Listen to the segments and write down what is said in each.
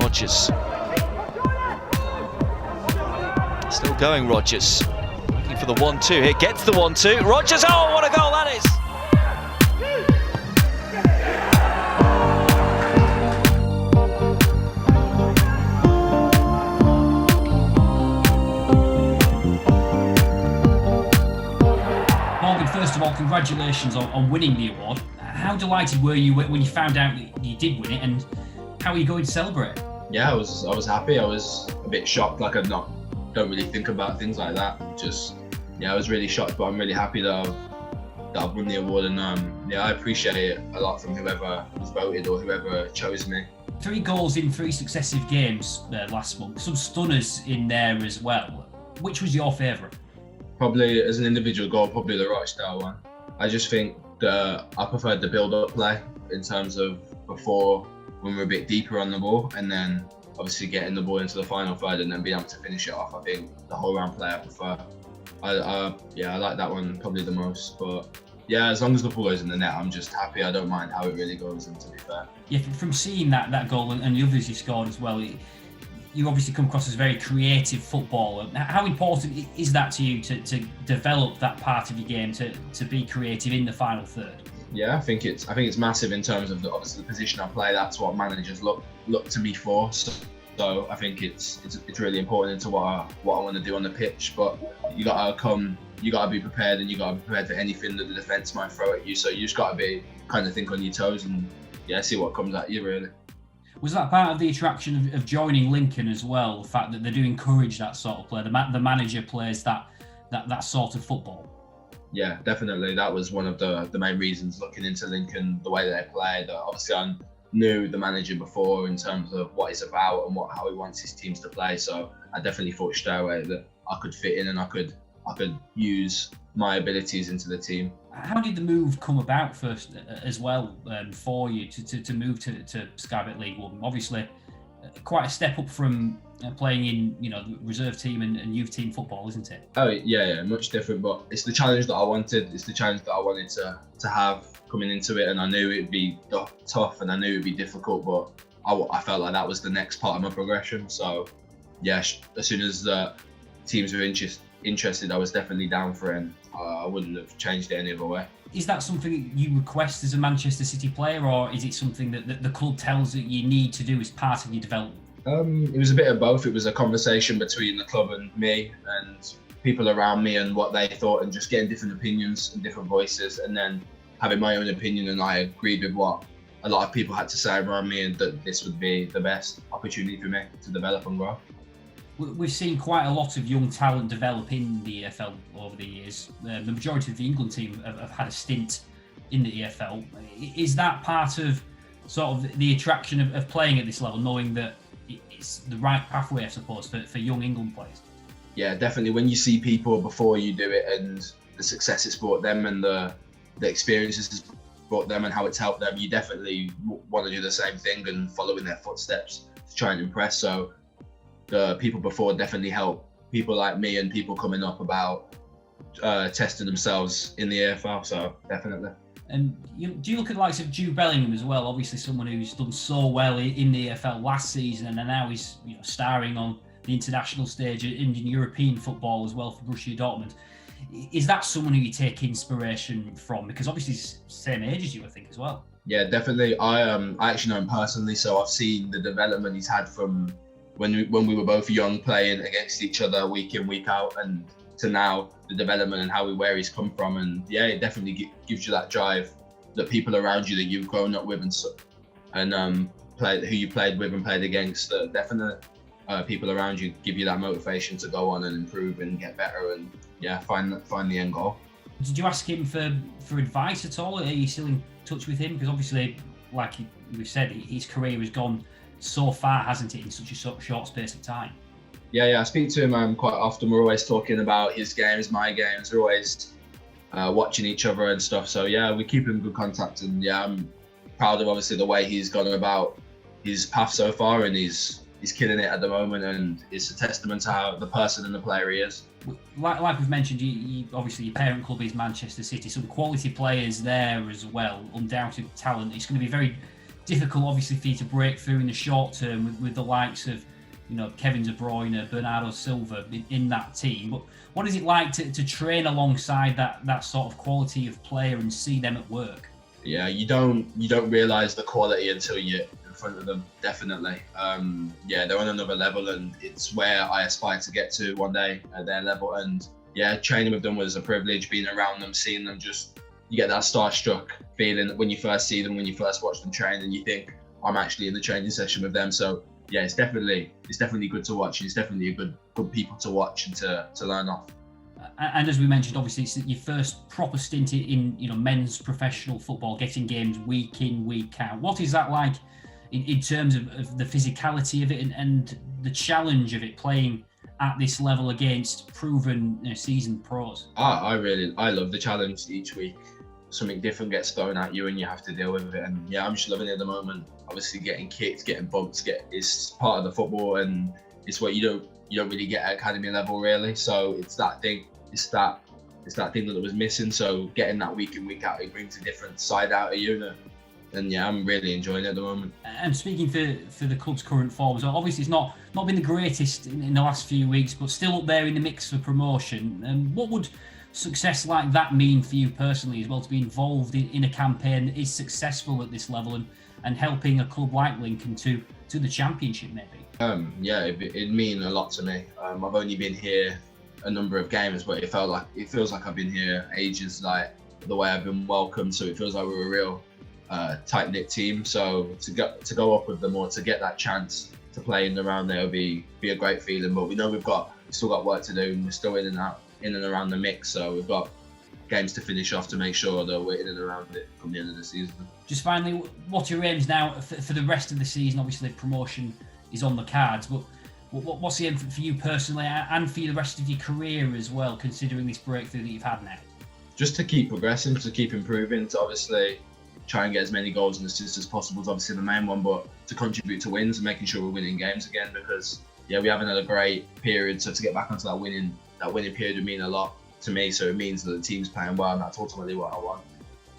Rodgers. Still going, Rodgers. Looking for the 1-2 here, gets the 1-2. Rodgers, oh, what a goal that is! First of all, congratulations on winning the award. How delighted were you when you found out that you did win it, and how are you going to celebrate? Yeah, I was happy. I was a bit shocked, like don't really think about things like that. I was really shocked, but I'm really happy that I've won the award, and I appreciate it a lot from whoever was voted or whoever chose me. 3 goals in 3 successive games last month, some stunners in there as well. Which was your favourite? Probably as an individual goal, probably the Rochdale one. I just think that I preferred the build-up play in terms of before, when we're a bit deeper on the ball, and then obviously getting the ball into the final third and then being able to finish it off. I think the whole round play I prefer. I like that one probably the most. But yeah, as long as the ball goes in the net, I'm just happy. I don't mind how it really goes, and to be fair. Yeah, from seeing that goal and the others you scored as well, you obviously come across as a very creative footballer. How important is that to you to develop that part of your game, to be creative in the final third? Yeah, I think it's massive in terms of obviously the position I play. That's what managers look to me for. So I think it's really important into what I want to do on the pitch. But you gotta be prepared, and you gotta be prepared for anything that the defence might throw at you. So you just gotta be kind of think on your toes and see what comes at you really. Was that part of the attraction of joining Lincoln as well? The fact that they do encourage that sort of play, the manager plays that sort of football. Yeah, definitely. That was one of the main reasons looking into Lincoln, the way they play. That obviously I knew the manager before in terms of what he's about and how he wants his teams to play. So I definitely thought straight away that I could fit in and I could use my abilities into the team. How did the move come about first as well for you to move to Sky Bet League One? Obviously, quite a step up from playing in the reserve team and youth team football, isn't it? Oh yeah, much different. But it's the challenge that I wanted. It's the challenge that I wanted to have coming into it, and I knew it'd be tough and I knew it'd be difficult. But I felt like that was the next part of my progression. So yeah, as soon as the teams were interested, I was definitely down for it, and I wouldn't have changed it any other way. Is that something you request as a Manchester City player, or is it something that the club tells that you need to do as part of your development? It was a bit of both. It was a conversation between the club and me and people around me and what they thought, and just getting different opinions and different voices, and then having my own opinion, and I agreed with what a lot of people had to say around me, and that this would be the best opportunity for me to develop and grow. We've seen quite a lot of young talent develop in the EFL over the years. The majority of the England team have had a stint in the EFL. Is that part of sort of the attraction of playing at this level, knowing that it's the right pathway, I suppose, for young England players? Yeah, definitely. When you see people before you do it and the success it's brought them and the experiences it's brought them and how it's helped them, you definitely want to do the same thing and follow in their footsteps to try and impress. So the people before definitely help people like me and people coming up about testing themselves in the EFL, so definitely. And do you look at the likes of Jude Bellingham as well? Obviously someone who's done so well in the EFL last season, and now he's starring on the international stage in European football as well for Borussia Dortmund. Is that someone who you take inspiration from? Because obviously he's the same age as you, I think, as well. Yeah, definitely. I actually know him personally, so I've seen the development he's had from when we were both young, playing against each other week in, week out, and to now, the development and where he's come from. And yeah, it definitely gives you that drive that people around you that you've grown up with and who you played with and played against, definitely people around you give you that motivation to go on and improve and get better and find the end goal. Did you ask him for advice at all? Are you still in touch with him? Because obviously, like we've said, his career has gone so far, hasn't it, in such a short space of time? Yeah, I speak to him quite often. We're always talking about his games, my games. We're always watching each other and stuff. So yeah, we keep in good contact, and yeah, I'm proud of obviously the way he's gone about his path so far, and he's killing it at the moment, and it's a testament to how the person and the player he is. Like we've mentioned, you obviously your parent club is Manchester City. Some quality players there as well, undoubted talent. It's going to be very difficult, obviously, for you to break through in the short term with the likes of, Kevin De Bruyne, Bernardo Silva in that team. But what is it like to train alongside that sort of quality of player and see them at work? Yeah, you don't realise the quality until you're in front of them. Definitely. They're on another level, and it's where I aspire to get to one day at their level. And yeah, training with them was a privilege. Being around them, seeing them, you get that starstruck feeling when you first see them, when you first watch them train, and you think, I'm actually in the training session with them. So yeah, it's definitely good to watch. It's definitely a good people to watch and to learn off. And as we mentioned, obviously, it's your first proper stint in men's professional football, getting games week in, week out. What is that like in terms of the physicality of it and the challenge of it, playing at this level against proven seasoned pros? I love the challenge each week. Something different gets thrown at you and you have to deal with it. And yeah, I'm just loving it at the moment. Obviously, getting kicked, getting bumped, it's part of the football, and it's what you don't really get at academy level really. So it's that thing. It's that thing that was missing. So getting that week in, week out, it brings a different side out of you. And yeah, I'm really enjoying it at the moment. And speaking for the club's current form, so obviously it's not been the greatest in the last few weeks, but still up there in the mix for promotion. And what would success like that mean for you personally as well, to be involved in a campaign that is successful at this level and helping a club like Lincoln to the championship maybe? It'd mean a lot to me. I've only been here a number of games, but it feels like I've been here ages, like the way I've been welcomed. So it feels like we're a real tight-knit team. So to go up with them, or to get that chance to play in and around there would be a great feeling. But we know we've still got work to do, and we're still in and around the mix. So we've got games to finish off to make sure that we're in and around it come the end of the season. Just finally, what are your aims now for the rest of the season? Obviously, promotion is on the cards, but what's the aim for you personally and for the rest of your career as well, considering this breakthrough that you've had now? Just to keep progressing, to keep improving, to obviously try and get as many goals and assists as possible is obviously the main one, but to contribute to wins and making sure we're winning games again, because yeah, we haven't had a great period. So to get back onto that winning period would mean a lot to me. So it means that the team's playing well, and that's ultimately what I want.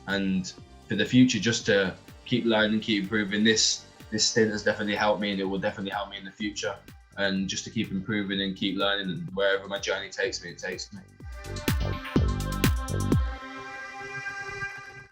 And for the future, just to keep learning, keep improving. This stint has definitely helped me, and it will definitely help me in the future. And just to keep improving and keep learning, and wherever my journey takes me, it takes me.